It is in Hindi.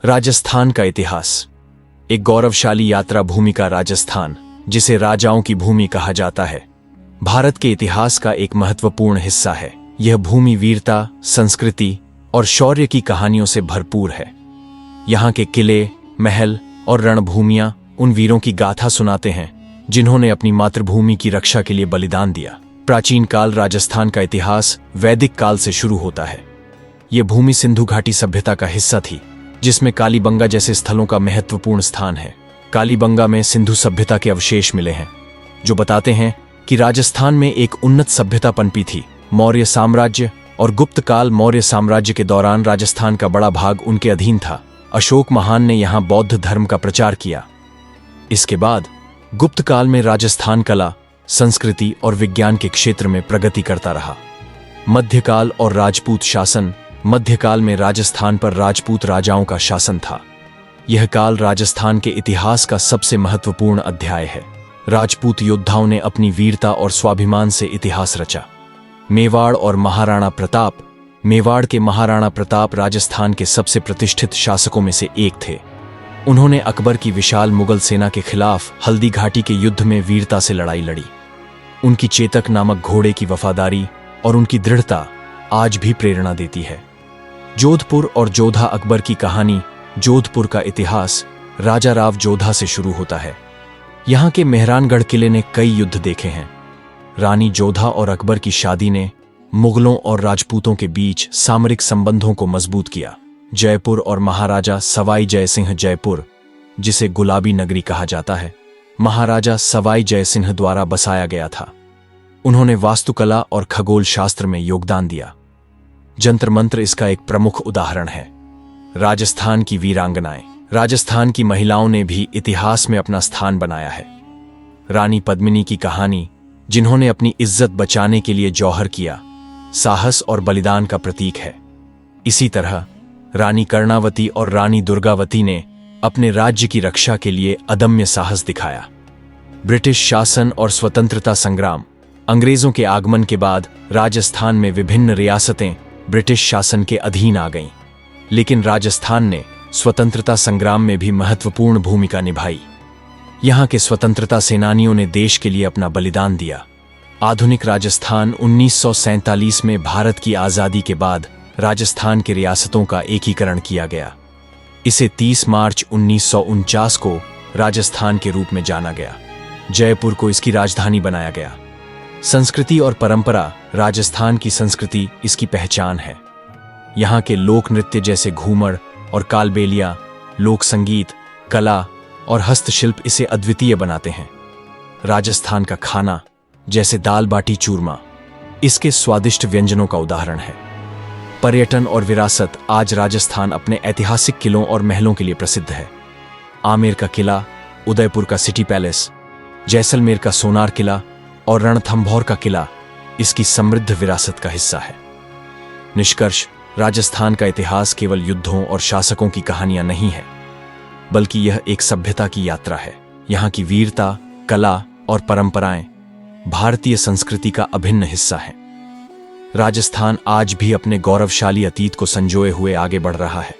राजस्थान का इतिहास। एक गौरवशाली यात्रा भूमि का राजस्थान, जिसे राजाओं की भूमि कहा जाता है, भारत के इतिहास का एक महत्वपूर्ण हिस्सा है। यह भूमि वीरता, संस्कृति और शौर्य की कहानियों से भरपूर है। यहाँ के किले, महल और रणभूमियां उन वीरों की गाथा सुनाते हैं जिन्होंने अपनी मातृभूमि की रक्षा के लिए बलिदान दिया। प्राचीन काल राजस्थान का इतिहास वैदिक काल से शुरू होता है। यह भूमि सिंधु घाटी सभ्यता का हिस्सा थी, जिसमें कालीबंगा जैसे स्थलों का महत्वपूर्ण स्थान है। कालीबंगा में सिंधु सभ्यता के अवशेष मिले हैं, जो बताते हैं कि राजस्थान में एक उन्नत सभ्यता पनपी थी। मौर्य साम्राज्य और गुप्त काल। मौर्य साम्राज्य के दौरान राजस्थान का बड़ा भाग उनके अधीन था। अशोक महान ने यहाँ बौद्ध धर्म का प्रचार किया। इसके बाद गुप्त काल में राजस्थान कला, संस्कृति और विज्ञान के क्षेत्र में प्रगति करता रहा। मध्यकाल और राजपूत शासन। मध्यकाल में राजस्थान पर राजपूत राजाओं का शासन था। यह काल राजस्थान के इतिहास का सबसे महत्वपूर्ण अध्याय है। राजपूत योद्धाओं ने अपनी वीरता और स्वाभिमान से इतिहास रचा। मेवाड़ और महाराणा प्रताप। मेवाड़ के महाराणा प्रताप राजस्थान के सबसे प्रतिष्ठित शासकों में से एक थे। उन्होंने अकबर की विशाल मुगल सेना के खिलाफ हल्दी घाटी के युद्ध में वीरता से लड़ाई लड़ी। उनकी चेतक नामक घोड़े की वफादारी और उनकी दृढ़ता आज भी प्रेरणा देती है। जोधपुर और जोधा। अकबर की कहानी। जोधपुर का इतिहास राजा राव जोधा से शुरू होता है। यहाँ के मेहरानगढ़ किले ने कई युद्ध देखे हैं। रानी जोधा और अकबर की शादी ने मुगलों और राजपूतों के बीच सामरिक संबंधों को मजबूत किया। जयपुर और महाराजा सवाई जयसिंह। जयपुर, जिसे गुलाबी नगरी कहा जाता है, महाराजा सवाई जयसिंह द्वारा बसाया गया था। उन्होंने वास्तुकला और खगोल शास्त्र में योगदान दिया। जंतर मंत्र इसका एक प्रमुख उदाहरण है। राजस्थान की वीरांगनाएं। राजस्थान की महिलाओं ने भी इतिहास में अपना स्थान बनाया है। रानी पद्मिनी की कहानी, जिन्होंने अपनी इज्जत बचाने के लिए जौहर किया, साहस और बलिदान का प्रतीक है। इसी तरह रानी कर्णावती और रानी दुर्गावती ने अपने राज्य की रक्षा के लिए अदम्य साहस दिखाया। ब्रिटिश शासन और स्वतंत्रता संग्राम। अंग्रेजों के आगमन के बाद राजस्थान में विभिन्न रियासतें ब्रिटिश शासन के अधीन आ गईं, लेकिन राजस्थान ने स्वतंत्रता संग्राम में भी महत्वपूर्ण भूमिका निभाई। यहाँ के स्वतंत्रता सेनानियों ने देश के लिए अपना बलिदान दिया। आधुनिक राजस्थान। 1947 में भारत की आज़ादी के बाद राजस्थान के रियासतों का एकीकरण किया गया। इसे 30 मार्च 1949 को राजस्थान के रूप में जाना गया। जयपुर को इसकी राजधानी बनाया गया। संस्कृति और परंपरा। राजस्थान की संस्कृति इसकी पहचान है। यहाँ के लोक नृत्य जैसे घूमर और कालबेलिया, लोक संगीत, कला और हस्तशिल्प इसे अद्वितीय बनाते हैं। राजस्थान का खाना, जैसे दाल बाटी चूरमा, इसके स्वादिष्ट व्यंजनों का उदाहरण है। पर्यटन और विरासत। आज राजस्थान अपने ऐतिहासिक किलों और महलों के लिए प्रसिद्ध है। आमेर का किला, उदयपुर का सिटी पैलेस, जैसलमेर का सोनार किला और रणथंभौर का किला इसकी समृद्ध विरासत का हिस्सा है। निष्कर्ष, राजस्थान का इतिहास केवल युद्धों और शासकों की कहानियां नहीं है, बल्कि यह एक सभ्यता की यात्रा है। यहाँ की वीरता, कला और परंपराएं भारतीय संस्कृति का अभिन्न हिस्सा हैं। राजस्थान आज भी अपने गौरवशाली अतीत को संजोए हुए आगे बढ़ रहा है।